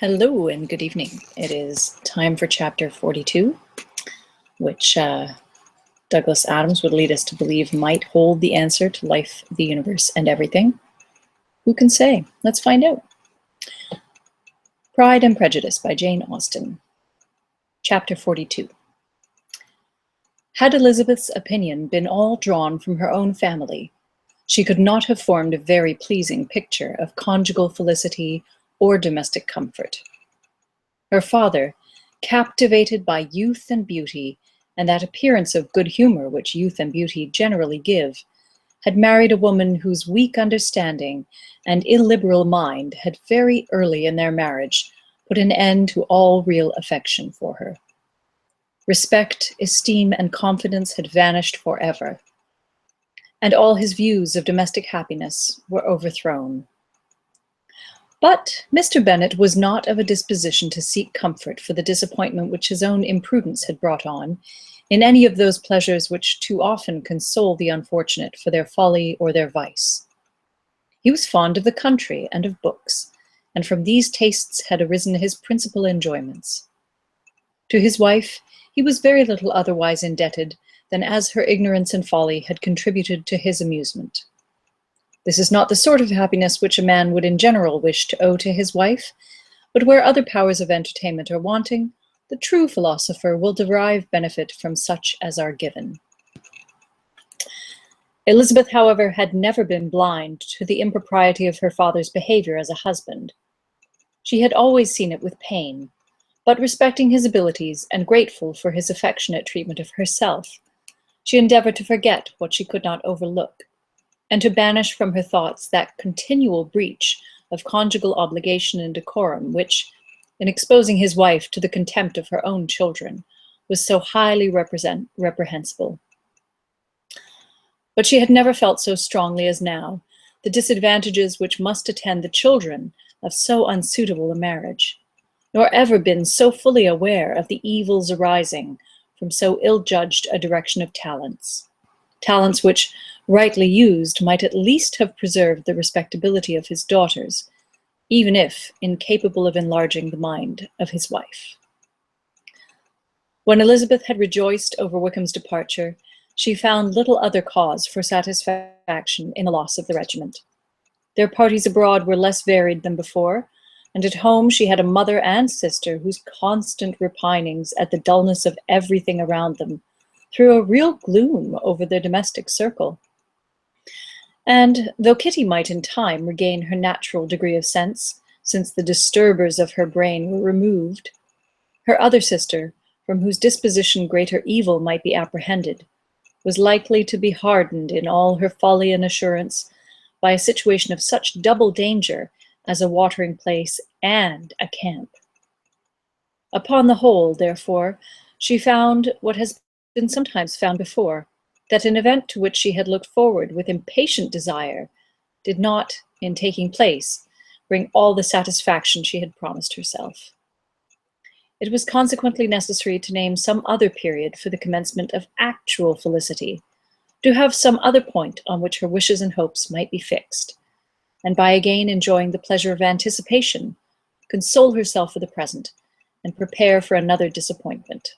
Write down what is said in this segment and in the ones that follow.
Hello and good evening. It is time for chapter 42, which Douglas Adams would lead us to believe might hold the answer to life, the universe, and everything. Who can say? Let's find out. Pride and Prejudice by Jane Austen. Chapter 42. Had Elizabeth's opinion been all drawn from her own family, she could not have formed a very pleasing picture of conjugal felicity or domestic comfort. Her father, captivated by youth and beauty, and that appearance of good humor which youth and beauty generally give, had married a woman whose weak understanding and illiberal mind had very early in their marriage put an end to all real affection for her. Respect, esteem, and confidence had vanished forever, and all his views of domestic happiness were overthrown. But Mr. Bennet was not of a disposition to seek comfort for the disappointment which his own imprudence had brought on in any of those pleasures which too often console the unfortunate for their folly or their vice. He was fond of the country and of books, and from these tastes had arisen his principal enjoyments. To his wife he was very little otherwise indebted than as her ignorance and folly had contributed to his amusement. This is not the sort of happiness which a man would in general wish to owe to his wife, but where other powers of entertainment are wanting, the true philosopher will derive benefit from such as are given. Elizabeth, however, had never been blind to the impropriety of her father's behavior as a husband. She had always seen it with pain, but respecting his abilities and grateful for his affectionate treatment of herself, she endeavored to forget what she could not overlook, and to banish from her thoughts that continual breach of conjugal obligation and decorum which, in exposing his wife to the contempt of her own children, was so highly reprehensible. But she had never felt so strongly as now the disadvantages which must attend the children of so unsuitable a marriage, nor ever been so fully aware of the evils arising from so ill-judged a direction of talents which, rightly used, might at least have preserved the respectability of his daughters, even if incapable of enlarging the mind of his wife. When Elizabeth had rejoiced over Wickham's departure, she found little other cause for satisfaction in the loss of the regiment. Their parties abroad were less varied than before, and at home she had a mother and sister whose constant repinings at the dullness of everything around them threw a real gloom over their domestic circle. And though Kitty might in time regain her natural degree of sense, since the disturbers of her brain were removed, her other sister, from whose disposition greater evil might be apprehended, was likely to be hardened in all her folly and assurance by a situation of such double danger as a watering place and a camp. Upon the whole, therefore, she found what has been sometimes found before, that an event to which she had looked forward with impatient desire did not, in taking place, bring all the satisfaction she had promised herself. It was consequently necessary to name some other period for the commencement of actual felicity, to have some other point on which her wishes and hopes might be fixed, and by again enjoying the pleasure of anticipation, console herself for the present, and prepare for another disappointment.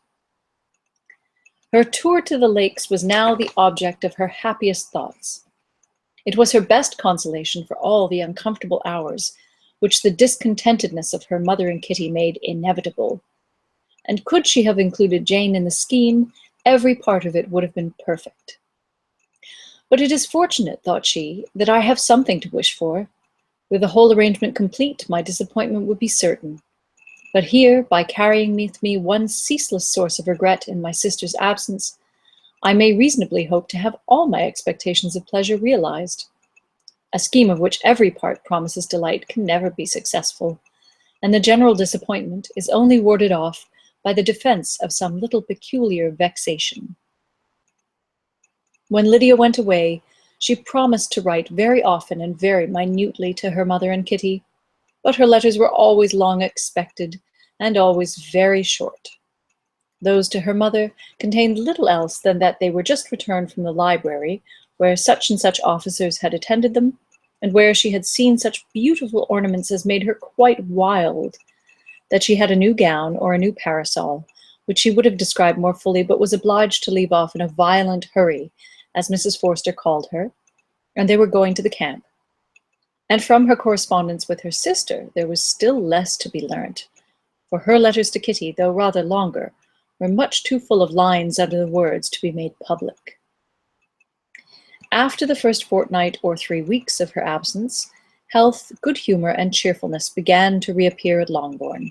Her tour to the lakes was now the object of her happiest thoughts. It was her best consolation for all the uncomfortable hours which the discontentedness of her mother and Kitty made inevitable, and could she have included Jane in the scheme, every part of it would have been perfect. But it is fortunate, thought she, that I have something to wish for. With the whole arrangement complete, my disappointment would be certain. But here, by carrying with me one ceaseless source of regret in my sister's absence, I may reasonably hope to have all my expectations of pleasure realized. A scheme of which every part promises delight can never be successful, and the general disappointment is only warded off by the defense of some little peculiar vexation. When Lydia went away, she promised to write very often and very minutely to her mother and Kitty, but her letters were always long expected and always very short. Those to her mother contained little else than that they were just returned from the library, where such and such officers had attended them, and where she had seen such beautiful ornaments as made her quite wild, that she had a new gown or a new parasol, which she would have described more fully, but was obliged to leave off in a violent hurry, as Mrs. Forster called her, and they were going to the camp. And from her correspondence with her sister, there was still less to be learnt, for her letters to Kitty, though rather longer, were much too full of lines under the words to be made public. After the first fortnight or 3 weeks of her absence, health, good humour, and cheerfulness began to reappear at Longbourn.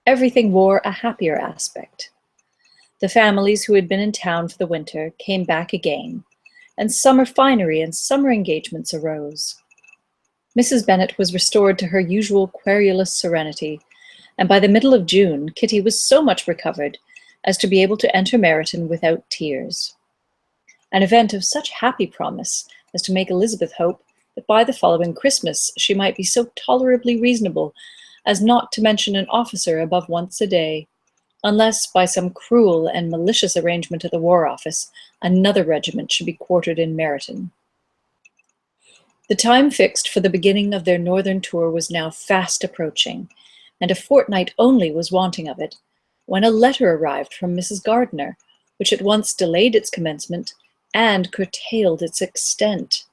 Everything wore a happier aspect. The families who had been in town for the winter came back again, and summer finery and summer engagements arose. Mrs. Bennet was restored to her usual querulous serenity, and by the middle of June, Kitty was so much recovered as to be able to enter Meryton without tears. An event of such happy promise as to make Elizabeth hope that by the following Christmas she might be so tolerably reasonable as not to mention an officer above once a day, unless by some cruel and malicious arrangement at the War Office another regiment should be quartered in Meryton. The time fixed for the beginning of their northern tour was now fast approaching, and a fortnight only was wanting of it, when a letter arrived from Mrs. Gardiner, which at once delayed its commencement and curtailed its extent.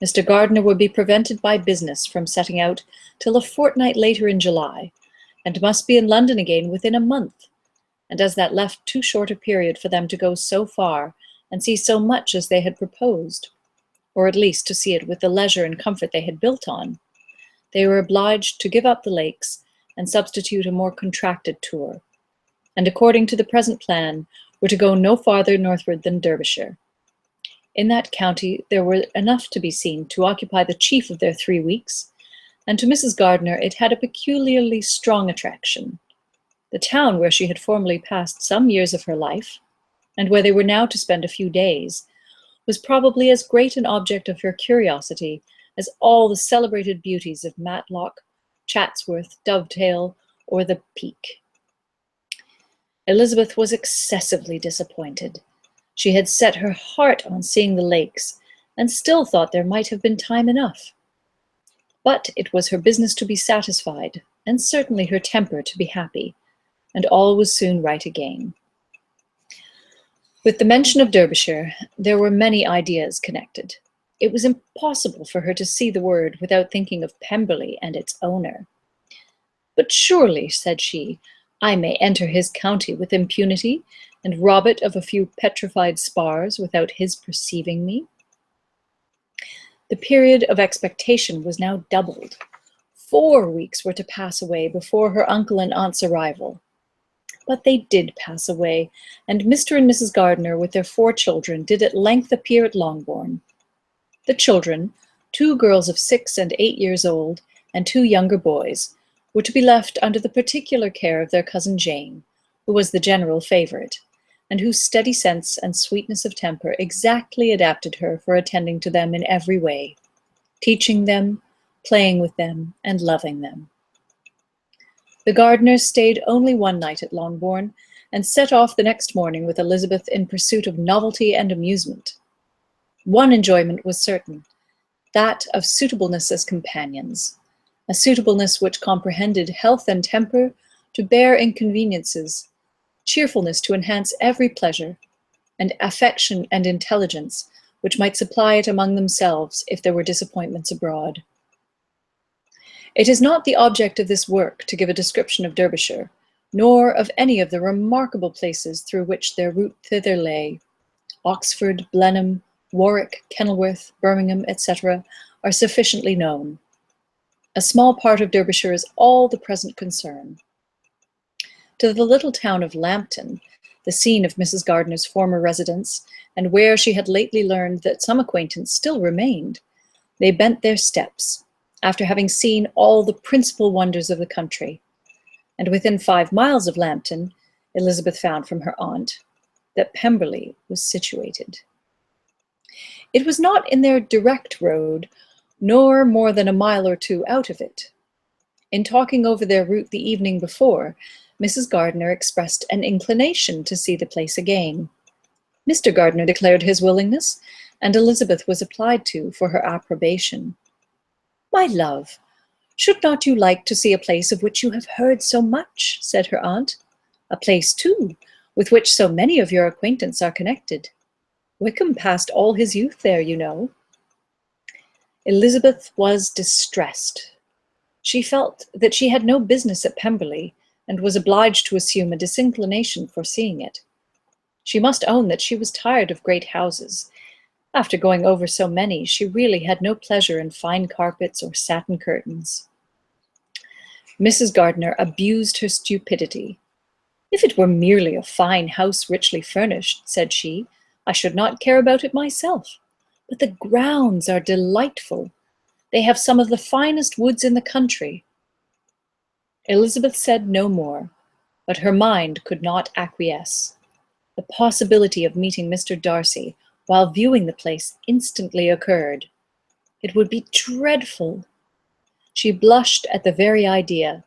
Mr. Gardiner would be prevented by business from setting out till a fortnight later in July, and must be in London again within a month, and as that left too short a period for them to go so far and see so much as they had proposed, or at least to see it with the leisure and comfort they had built on, they were obliged to give up the lakes and substitute a more contracted tour, and according to the present plan were to go no farther northward than Derbyshire. In that county there were enough to be seen to occupy the chief of their 3 weeks, and to Mrs. Gardiner it had a peculiarly strong attraction. The town where she had formerly passed some years of her life, and where they were now to spend a few days, was probably as great an object of her curiosity as all the celebrated beauties of Matlock, Chatsworth, Dovetail, or the Peak. Elizabeth was excessively disappointed. She had set her heart on seeing the lakes, and still thought there might have been time enough. But it was her business to be satisfied, and certainly her temper to be happy, and all was soon right again. With the mention of Derbyshire, there were many ideas connected. It was impossible for her to see the word without thinking of Pemberley and its owner. "But surely," said she, "I may enter his county with impunity, and rob it of a few petrified spars without his perceiving me." The period of expectation was now doubled. 4 weeks were to pass away before her uncle and aunt's arrival. But they did pass away, and Mr. and Mrs. Gardiner, with their 4 children, did at length appear at Longbourn. The children, 2 girls of 6 and 8 years old, and 2 younger boys, were to be left under the particular care of their cousin Jane, who was the general favourite, and whose steady sense and sweetness of temper exactly adapted her for attending to them in every way, teaching them, playing with them, and loving them. The Gardiners stayed only one night at Longbourn, and set off the next morning with Elizabeth in pursuit of novelty and amusement. One enjoyment was certain, that of suitableness as companions, a suitableness which comprehended health and temper to bear inconveniences, cheerfulness to enhance every pleasure, and affection and intelligence which might supply it among themselves if there were disappointments abroad. It is not the object of this work to give a description of Derbyshire, nor of any of the remarkable places through which their route thither lay. Oxford, Blenheim, Warwick, Kenilworth, Birmingham, etc., are sufficiently known. A small part of Derbyshire is all the present concern. To the little town of Lambton, the scene of Mrs. Gardiner's former residence, and where she had lately learned that some acquaintance still remained, they bent their steps, after having seen all the principal wonders of the country, and within 5 miles of Lambton, Elizabeth found from her aunt that Pemberley was situated. It was not in their direct road, nor more than a mile or 2 out of it. In talking over their route the evening before, Mrs. Gardiner expressed an inclination to see the place again. Mr. Gardiner declared his willingness, and Elizabeth was applied to for her approbation. "My love, "Should not you like to see a place of which you have heard so much?" said her aunt. "A place, too, with which so many of your acquaintance are connected. Wickham passed all his youth there, you know." Elizabeth was distressed. She felt that she had no business at Pemberley, and was obliged to assume a disinclination for seeing it. She must own that she was tired of great houses. After going over so many, she really had no pleasure in fine carpets or satin curtains. Mrs. Gardiner abused her stupidity. "If it were merely a fine house richly furnished," said she, "I should not care about it myself. But the grounds are delightful. They have some of the finest woods in the country." Elizabeth said no more, but her mind could not acquiesce. The possibility of meeting Mr. Darcy while viewing the place instantly occurred. It would be dreadful. She blushed at the very idea,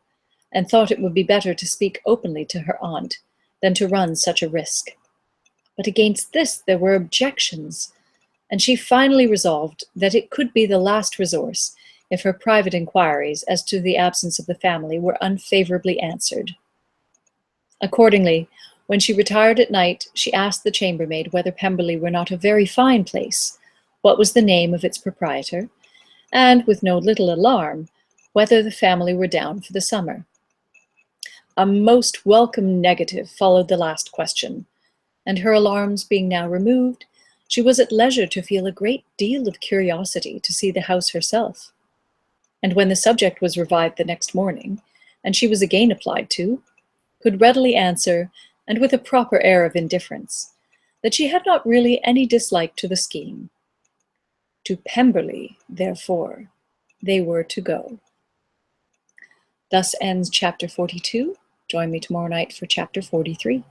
and thought it would be better to speak openly to her aunt than to run such a risk. But against this there were objections, and she finally resolved that it could be the last resource if her private inquiries as to the absence of the family were unfavorably answered. Accordingly, when she retired at night, she asked the chambermaid whether Pemberley were not a very fine place, what was the name of its proprietor, and, with no little alarm, whether the family were down for the summer. A most welcome negative followed the last question, and her alarms being now removed, she was at leisure to feel a great deal of curiosity to see the house herself. And when the subject was revived the next morning, and she was again applied to, could readily answer, and with a proper air of indifference, that she had not really any dislike to the scheme. To Pemberley, therefore, they were to go. Thus ends chapter 42. Join me tomorrow night for chapter 43.